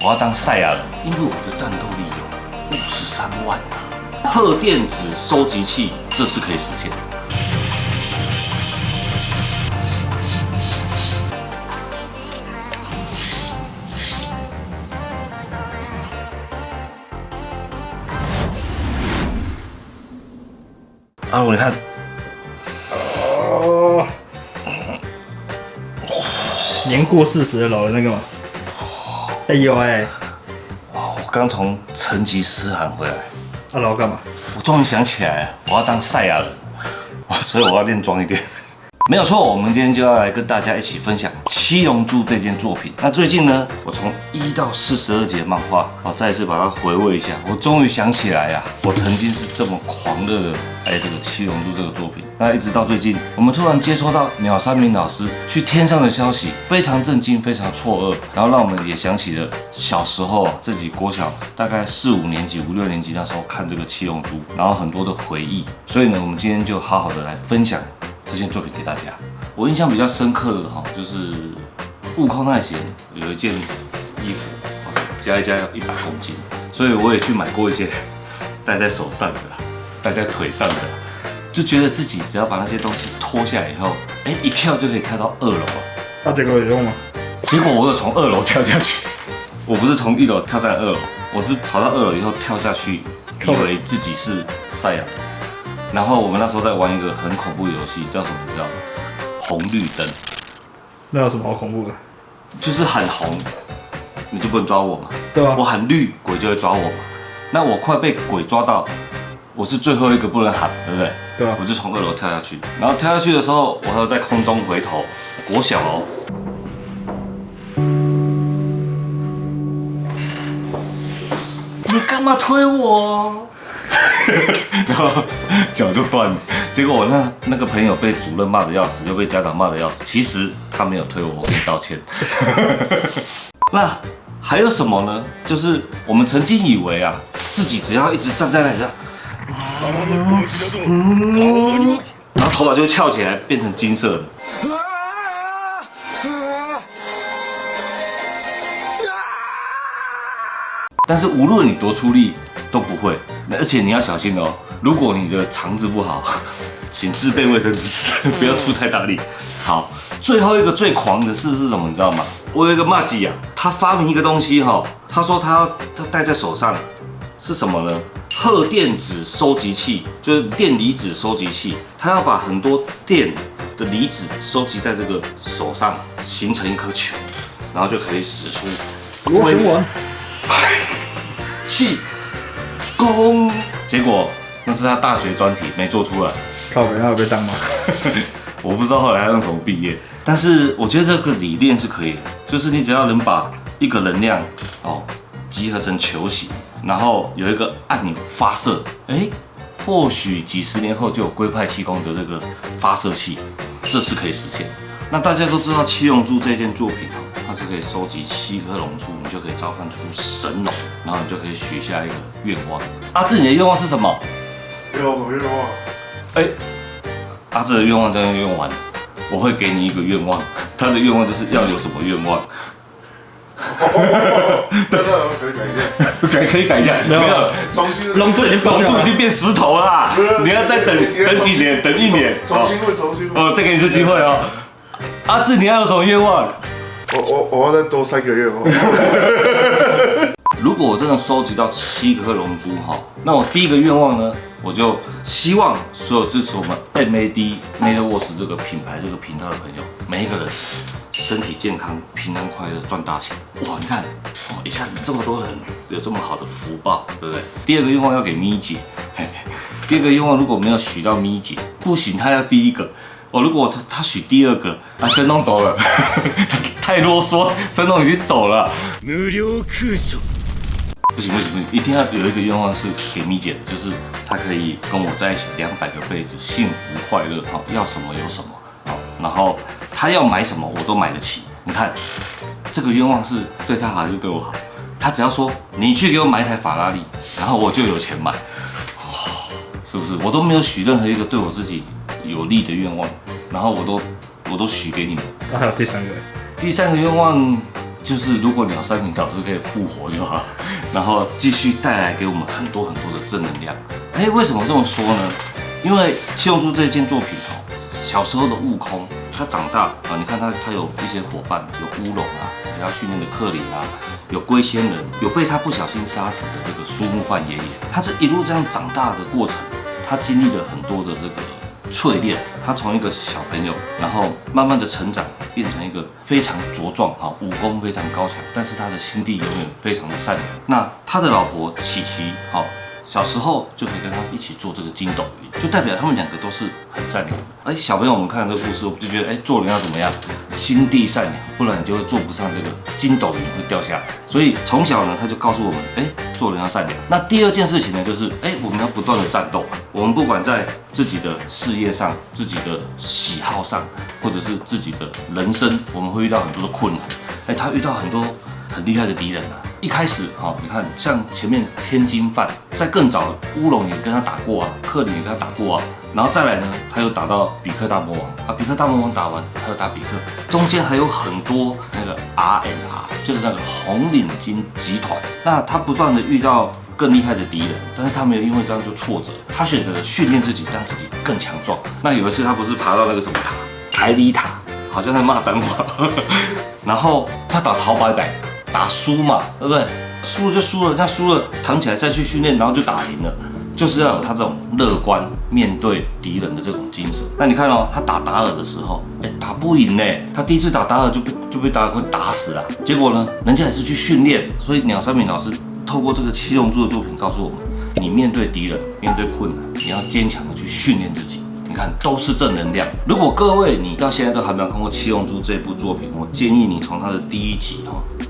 我要当赛亚人，因为我的战斗力有53万啊！核电子收集器，这是可以实现的。阿鲁，你看，哦，年过40的老人在干嘛？哎呦哎，我刚从成吉思汗回来，阿老干嘛？我终于想起来了，我要当赛亚人，所以我要练壮一点。没有错，我们今天就要来跟大家一起分享《七龙珠》这件作品。那最近呢，我从1到42集漫画，再一次把它回味一下，我终于想起来啊，我曾经是这么狂热的爱这个《七龙珠》这个作品。那一直到最近，我们突然接收到鸟山明老师去天上的消息，非常震惊，非常错愕，然后让我们也想起了小时候自己国小大概4、5年级、5、6年级那时候看这个《七龙珠》，然后很多的回忆。所以呢，我们今天就好好的来分享这件作品给大家。我印象比较深刻的就是悟空那前有一件衣服，加一加要100公斤，所以我也去买过一些戴在手上的、戴在腿上的，就觉得自己只要把那些东西脱下来以后，一跳就可以跳到2楼了。那结果有用吗？结果我又从2楼跳下去，我不是从1楼跳上2楼，我是跑到2楼以后跳下去，以为自己是赛亚人。然后我们那时候在玩一个很恐怖的游戏，叫什么你知道吗？红绿灯。那有什么好恐怖的？就是喊红，你就不能抓我嘛。对啊。我喊绿，鬼就会抓我嘛。那我快被鬼抓到，我是最后一个不能喊，对不对？对啊。我就从2楼跳下去，然后跳下去的时候，我还有在空中回头，国小哦。你干嘛推我？然后脚就断了，结果我那个朋友被主任骂得要死，又被家长骂得要死。其实他没有推我，我跟你道歉。那还有什么呢？就是我们曾经以为啊，自己只要一直站在那里，然后头发就会翘起来，变成金色的。但是无论你多出力都不会，而且你要小心哦。如果你的肠子不好，请自备卫生纸，不要出太大力。好，最后一个最狂的事是什么？你知道吗？我有一个麻吉啊，他发明一个东西哈，他说他戴在手上是什么呢？核电子收集器，就是电离子收集器。他要把很多电的离子收集在这个手上，形成一颗球，然后就可以使出螺旋丸。气功，结果那是他大学专题没做出来。靠北，他有被当吗？我不知道后来他用什么毕业，但是我觉得这个理念是可以的，就是你只要能把一个能量集合成球形，然后有一个按钮发射，或许几10年后就有龟派气功的这个发射器，这是可以实现。那大家都知道《七龙珠》这件作品它是可以收集7颗龙珠，你就可以召唤出神龙，然后你就可以许下一个愿望。阿志，你的愿望是什么？有什么愿望？阿志的愿望这样用完，我会给你一个愿望。他的愿望就是要有什么愿望？对，可以改一下。没有，龙珠已经变石头了啦，你要再等几年，等1年。重新问。再给你一次机会哦。阿志，你要有什么愿望？我要再多3个愿望。如果我真的收集到7颗龙珠那我第一个愿望呢，我就希望所有支持我们 MAD 这个品牌这个频道的朋友，每一个人身体健康、平安快乐、赚大钱。哇，你看一下子这么多人有这么好的福报，对不对？第二个愿望要给咪姐，第二个愿望如果没有许到咪姐，不行，他要第一个。如果他许第2个，神农走了，太啰嗦，神农已经走了。不行，一定要有一个愿望是给咪姐的，就是她可以跟我在一起200个辈子，幸福快乐，要什么有什么，然后她要买什么我都买得起。你看，这个愿望是对她好还是对我好？她只要说你去给我买一台法拉利，然后我就有钱买，是不是？我都没有许任何一个对我自己有利的愿望，然后我都许给你们。那还有第3个？第3个愿望，就是如果鸟山明老师可以复活就好，然后继续带来给我们很多很多的正能量。为什么这么说呢？因为七龙珠这件作品小时候的悟空，他长大啊，你看他有一些伙伴，有乌龙啊，给他训练的克林啊，有龟仙人，有被他不小心杀死的这个苏木范爷爷。他这一路这样长大的过程，他经历了很多的这个淬炼，他从一个小朋友，然后慢慢的成长，变成一个非常茁壮，武功非常高强，但是他的心地永远非常的善良。那他的老婆琪琪，小时候就可以跟他一起做这个筋斗云，就代表他们两个都是很善良的。而且小朋友我们看这个故事，我们就觉得，做人要怎么样，心地善良，不然你就会做不上这个筋斗云会掉下来。所以从小呢，他就告诉我们，做人要善良。那第二件事情呢，就是，我们要不断的战斗。我们不管在自己的事业上、自己的喜好上，或者是自己的人生，我们会遇到很多的困难。他遇到很多很厉害的敌人啊。一开始，你看像前面天津饭，在更早乌龙也跟他打过啊，克林也跟他打过啊，然后再来呢，他又打到比克大魔王啊，比克大魔王打完，他又打比克，中间还有很多那个 RNR， 就是那个红领巾集团，那他不断的遇到更厉害的敌人，但是他没有因为这样就挫折，他选择了训练自己，让自己更强壮。那有一次他不是爬到那个什么塔，凯里塔，好像在骂脏话，然后他打陶白白。打输嘛，对不对？输了就输了，那输了躺起来再去训练，然后就打赢了。就是要有他这种乐观面对敌人的这种精神。那你看他打达尔的时候，打不赢呢。他第一次打达尔就被达尔快打死了。结果呢，人家也是去训练。所以鸟山明老师透过这个七龙珠的作品告诉我们：你面对敌人，面对困难，你要坚强的去训练自己。你看，都是正能量。如果各位你到现在都还没有看过《七龙珠》这部作品，我建议你从它的第1集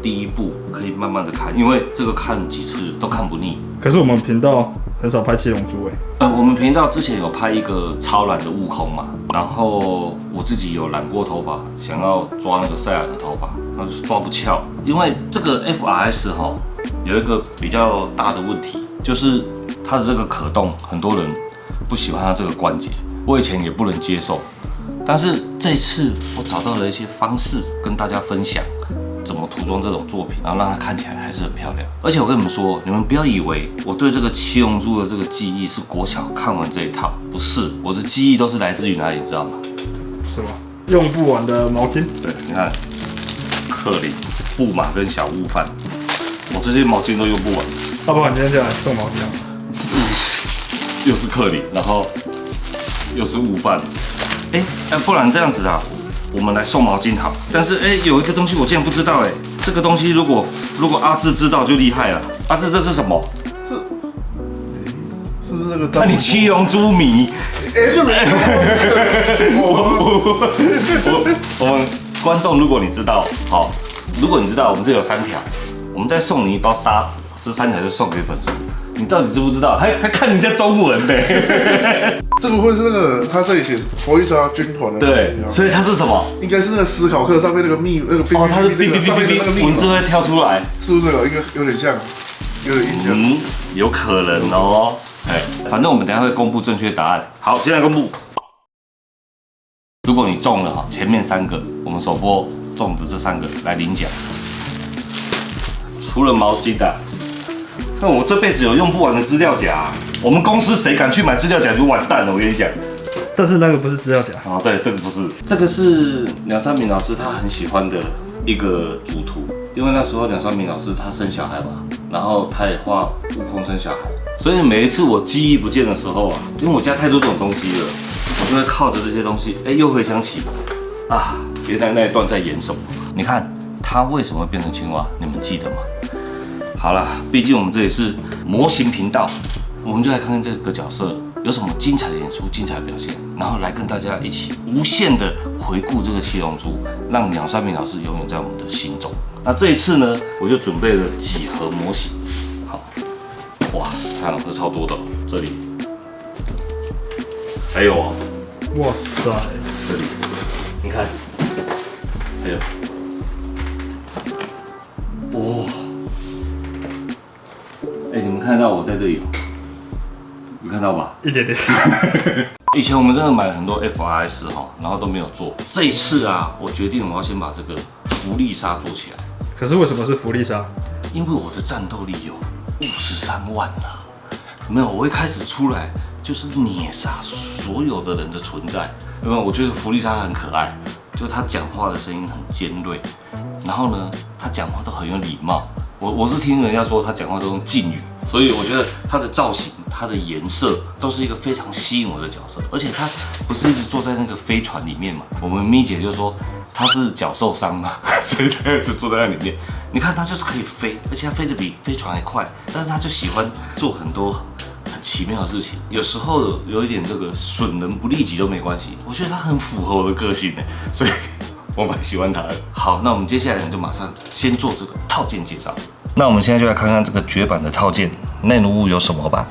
第1部可以慢慢的看，因为这个看几次都看不腻。可是我们频道很少拍七龙珠我们频道之前有拍一个超蓝的悟空嘛，然后我自己有染过头发，想要抓那个赛亚的头发，然后就是抓不翘，因为这个 FRS 有一个比较大的问题，就是它的这个可动，很多人不喜欢它这个关节。我以前也不能接受，但是这一次我找到了一些方式跟大家分享，怎么涂装这种作品，然后让它看起来还是很漂亮。而且我跟你们说，你们不要以为我对这个七龙珠的这个记忆是国小看完这一套，不是，我的记忆都是来自于哪里，你知道吗？什么？用不完的毛巾？对，你看，克林、布马跟小悟饭，我这些毛巾都用不完。要不然今天就来送毛巾啊？又是克林，然后又是悟饭，不然这样子啊，我们来送毛巾好。但是有一个东西我竟然不知道这个东西如果阿志知道就厉害了。阿志这是什么？是不是那个？那你七龙珠迷？我们观众，如果你知道，如果你知道，我们这有3条，我们再送你一包沙子，这3条就送给粉丝。你到底知不知道？还看人家中文呢？这个会是那个他这里写佛利萨军团的，对，所以它是什么？应该是那个思考课上面那个它是文字会跳出来，是不是这个？应该有点像，有点印象。有可能哦。反正我们等一下会公布正确答案。好，现在公布。如果你中了前面3个，我们首播中的这3个来领奖。除了毛巾的。那我这辈子有用不完的资料夹，我们公司谁敢去买资料夹就完蛋了，我跟你讲。但是那个不是资料夹对，这个不是，这个是鸟山明老师他很喜欢的一个主图，因为那时候鸟山明老师他生小孩嘛，然后他也画悟空生小孩，所以每一次我记忆不见的时候啊，因为我家太多这种东西了，我就会靠着这些东西，又回想起原来那一段在演什么。你看他为什么会变成青蛙，你们记得吗？好啦，毕竟我们这里是模型频道，我们就来看看这个角色有什么精彩的演出、精彩的表现，然后来跟大家一起无限的回顾这个七龙珠，让鸟山明老师永远在我们的心中。那这一次呢，我就准备了几盒模型。好，哇，看了这超多的，这里还有哇塞，这里你看，还有，你们看到我在这里有看到吧？一点点。以前我们真的买了很多 FRS 然后都没有做。这一次啊，我决定我要先把这个福利纱做起来。可是为什么是福利莎？因为我的战斗力有53万啊！没有，我会开始出来就是碾杀所有的人的存在。因为我觉得弗利莎很可爱，就是他讲话的声音很尖锐，然后呢，他讲话都很有礼貌。我是听人家说他讲话都用敬语，所以我觉得他的造型、他的颜色都是一个非常吸引我的角色。而且他不是一直坐在那个飞船里面嘛？我们咪姐就说他是脚受伤嘛，所以他一直坐在那里面。你看他就是可以飞，而且他飞得比飞船还快，但是他就喜欢做很多很奇妙的事情。有时候有一点这个损人不利己都没关系，我觉得他很符合我的个性，所以我蛮喜欢他的。好，那我们接下来就马上先做这个套件介绍。那我们现在就来看看这个绝版的套件内容物有什么吧。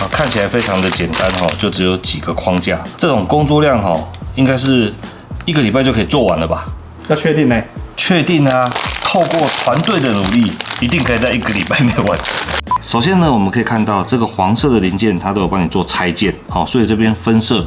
看起来非常的简单哈，就只有几个框架。这种工作量哈，应该是1个礼拜就可以做完了吧？要确定呢？确定啊！透过团队的努力，一定可以在1个礼拜内完成。首先呢，我们可以看到这个黄色的零件，它都有帮你做拆件，好，所以这边分色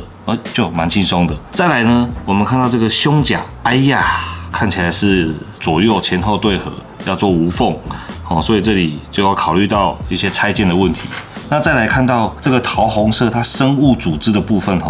就蛮轻松的。再来呢，我们看到这个胸甲，哎呀，看起来是左右前后对合，要做无缝，好，所以这里就要考虑到一些拆件的问题。那再来看到这个桃红色，它生物组织的部分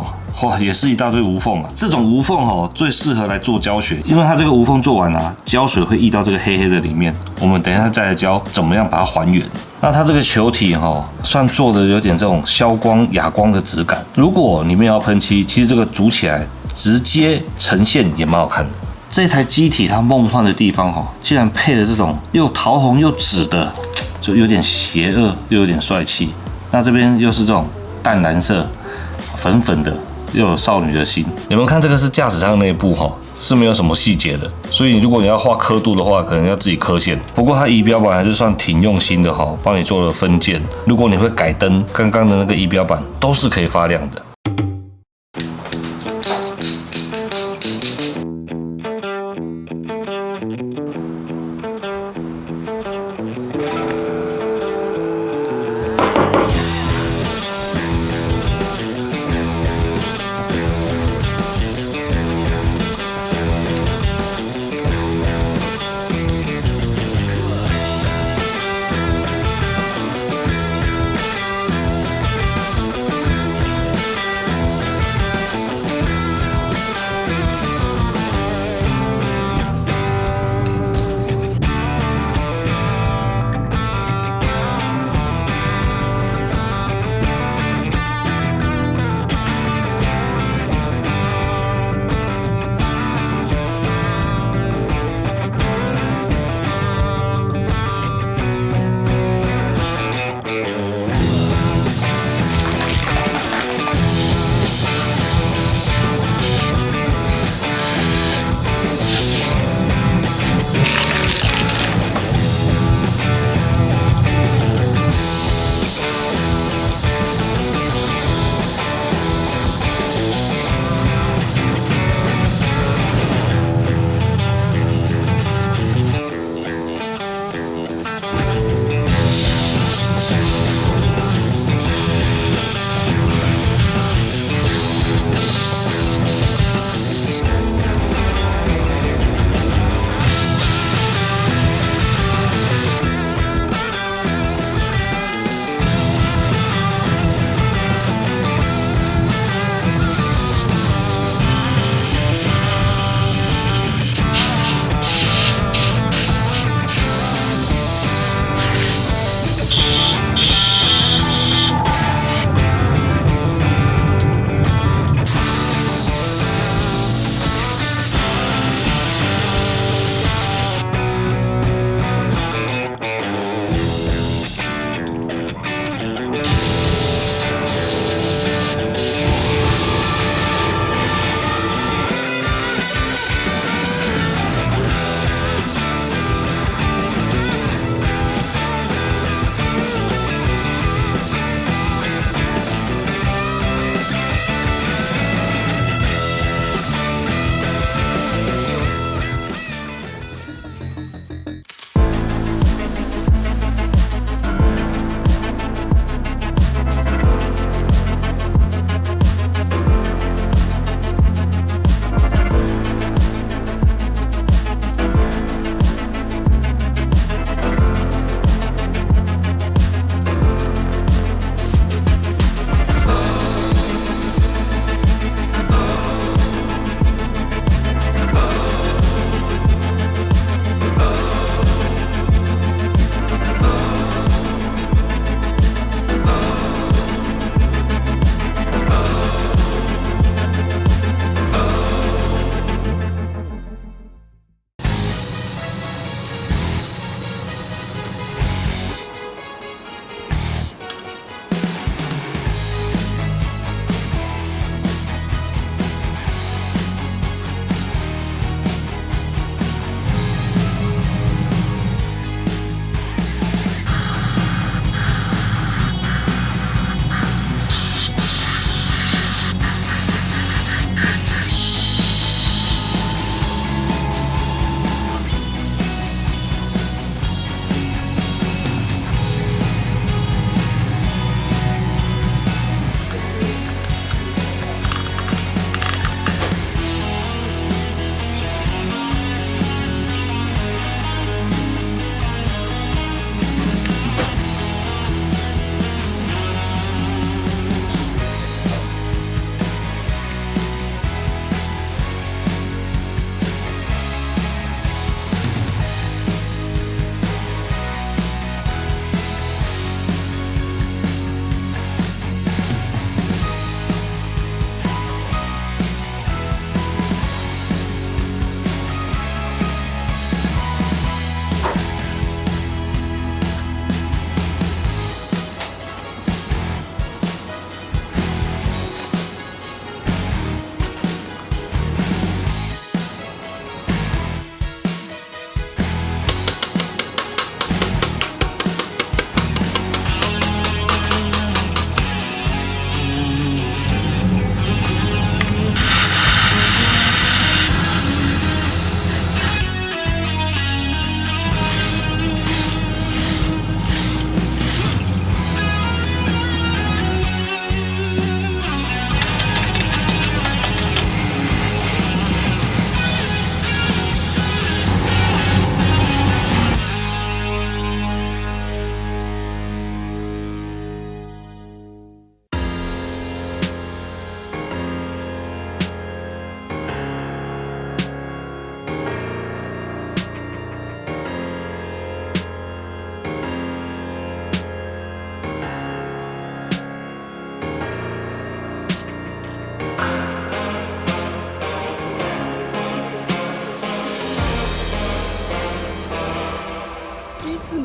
哇，也是一大堆无缝啊。这种无缝最适合来做胶水，因为它这个无缝做完啊，胶水会溢到这个黑黑的里面。我们等一下再来教怎么样把它还原。那它这个球体算做的有点这种消光哑光的质感。如果你没有要喷漆，其实这个组起来直接呈现也蛮好看的。这台机体它梦幻的地方竟然配了这种又桃红又紫的，就有点邪恶又有点帅气。那这边又是这种淡蓝色，粉粉的，又有少女的心。你们看这个是驾驶舱内部是没有什么细节的，所以如果你要画刻度的话，可能要自己刻线。不过它仪表板还是算挺用心的帮你做了分件。如果你会改灯，刚刚的那个仪表板都是可以发亮的。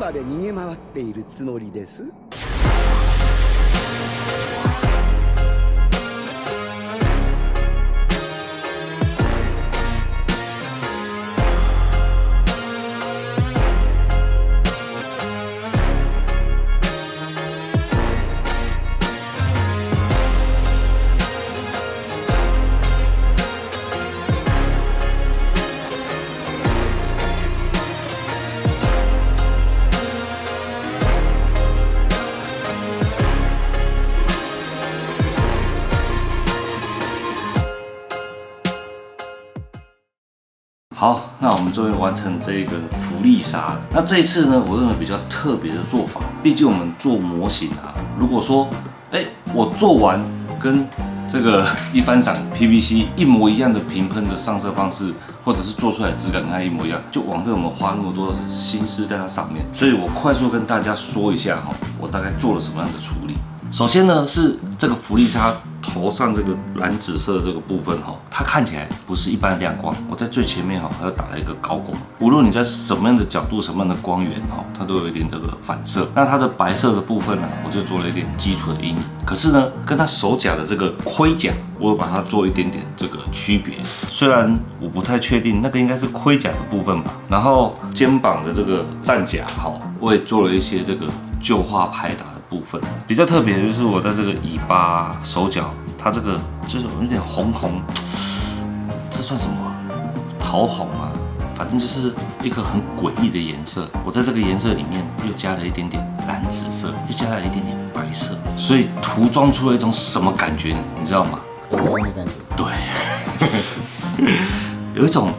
まで逃げ回っているつもりです？好，那我们终于完成这个福利沙了。那这一次呢，我用了比较特别的做法。毕竟我们做模型啊，如果说，我做完跟这个一番赏 PVC 一模一样的平喷的上色方式，或者是做出来的质感跟它一模一样，就枉费我们花那么多心思在它上面。所以我快速跟大家说一下哈，我大概做了什么样的处理。首先呢，是这个福利沙头上这个蓝紫色的这个部分哈，它看起来不是一般的亮光。我在最前面哈，它打了一个高光，无论你在什么样的角度、什么样的光源哈，它都有一点这个反射。那它的白色的部分呢，我就做了一点基础的阴影。可是呢，跟它手甲的这个盔甲，我有把它做一点点这个区别。虽然我不太确定那个应该是盔甲的部分吧。然后肩膀的这个战甲哈，我也做了一些这个旧化拍打的部分。比较特别的就是我在这个尾巴、手脚，它这个就是有点红红，这算什么啊？桃红啊，反正就是一个很诡异的颜色。我在这个颜色里面又加了一点点蓝紫色，又加了一点点白色，所以涂装出了一种什么感觉，你知道吗？有这种感觉。对，有一种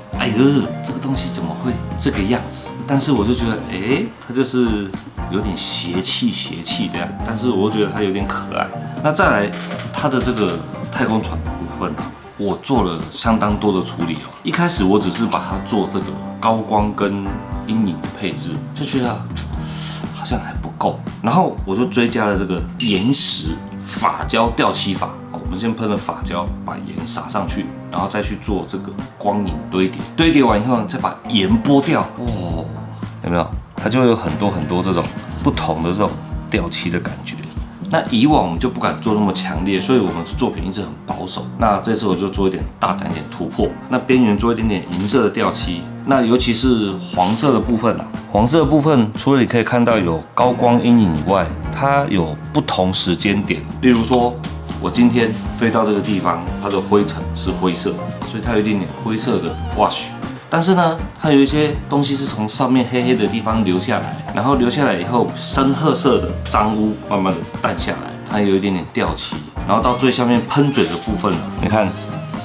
这个东西怎么会这个样子？但是我就觉得，它就是有点邪气这样，但是我又觉得它有点可爱。那再来，它的这个太空船的部分，我做了相当多的处理哦。一开始我只是把它做这个高光跟阴影的配置，就觉得好像还不够，然后我就追加了这个岩石发胶掉漆法。我们先喷了发胶，把盐撒上去，然后再去做这个光影堆叠。堆叠完以后呢，再把盐剥掉。有没有？它就会有很多这种不同的这种掉漆的感觉。那以往我们就不敢做那么强烈，所以我们的作品一直很保守。那这次我就做一点大胆一点突破，那边缘做一点点银色的掉漆。那尤其是黄色的部分啊，黄色的部分除了你可以看到有高光阴影以外，它有不同时间点。例如说，我今天飞到这个地方，它的灰尘是灰色，所以它有一点点灰色的 wash。但是呢，它有一些东西是从上面黑黑的地方流下来，然后流下来以后，深褐色的脏污慢慢的淡下来，它有一点点掉漆，然后到最下面喷嘴的部分，你看，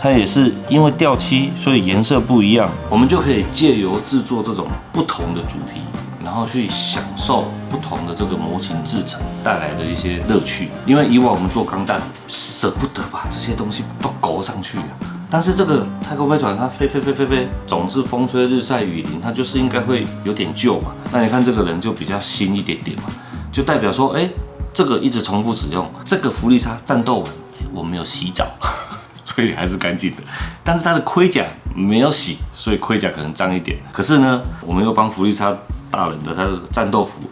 它也是因为掉漆，所以颜色不一样。我们就可以借由制作这种不同的主题，然后去享受不同的这个模型制成带来的一些乐趣。因为以往我们做钢弹，舍不得把这些东西都勾上去。但是这个太空飞船它飞，总是风吹日晒雨淋，它就是应该会有点旧嘛。那你看这个人就比较新一点点嘛，就代表说，这个一直重复使用。这个福利沙战斗完，我没有洗澡，所以还是干净的。但是它的盔甲没有洗，所以盔甲可能脏一点。可是呢，我们又帮福利沙大人的它的战斗服，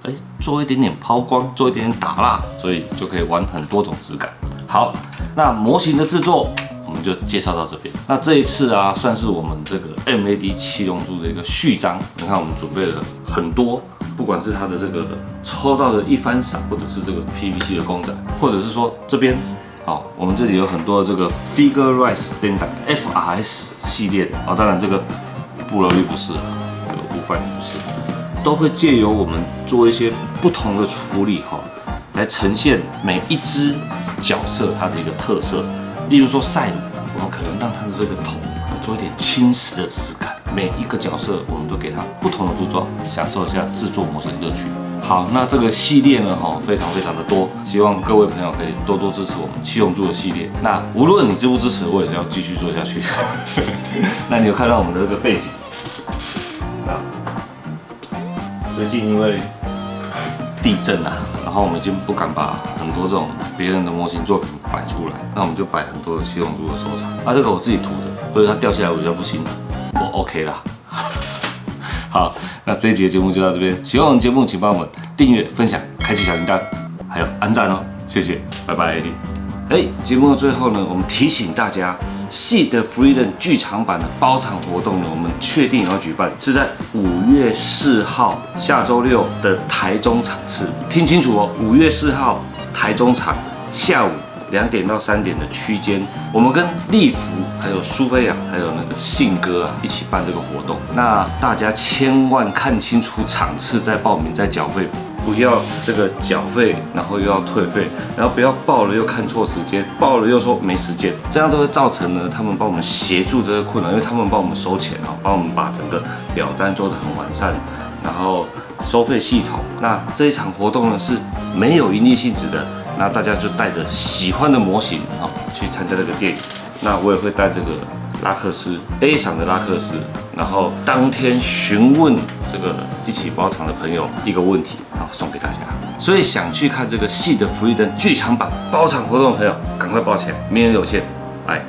做一点点抛光，做一点点打蜡，所以就可以玩很多种质感。好，那模型的制作我们就介绍到这边。那这一次啊，算是我们这个 MAD 七龙珠的一个序章。你看，我们准备了很多，不管是它的这个抽到的一番赏，或者是这个 PVC 的公仔，或者是说这边，我们这里有很多的这个 Figure Rise Standard FRS 系列的。当然这个布洛利不是，这个部分也不是，都会借由我们做一些不同的处理来呈现每一只角色它的一个特色。例如说赛鲁，我们可能让他的这个头做一点侵蚀的质感。每一个角色我们都给他不同的涂装，享受一下制作模型的乐趣。好，那这个系列呢，非常的多，希望各位朋友可以多多支持我们七龙珠的系列。那无论你支不支持，我也是要继续做下去。那你有看到我们的这个背景？最近因为地震啊，然后我们已经不敢把很多这种别人的模型作品摆出来，那我们就摆很多的七龙珠的收藏。这个我自己涂的，所以它掉下来我比较不心疼，我 OK 啦。好，那这一集的节目就到这边。喜欢我们节目，请帮我们订阅、分享、开启小铃铛，还有按赞哦，谢谢，拜拜。节目的最后呢，我们提醒大家，戏的 Freedom 剧场版的包场活动呢，我们确定要举办，是在5月4号下周六的台中场次。听清楚哦，5月4号台中场下午2点到3点的区间，我们跟立福、还有苏菲亚、还有那个信哥啊一起办这个活动。那大家千万看清楚场次再报名再缴费。不要这个缴费，然后又要退费，然后不要报了又看错时间，报了又说没时间，这样都会造成呢他们帮我们协助这个困难，因为他们帮我们收钱啊，帮我们把整个表单做得很完善，然后收费系统。那这一场活动呢是没有盈利性质的，那大家就带着喜欢的模型啊去参加这个电影。那我也会带这个拉克斯 A 赏的拉克斯，然后当天询问这个一起包场的朋友一个问题，然后送给大家。所以想去看这个戏的 Freedom 剧场版包场活动的朋友，赶快包起来，名额有限，来。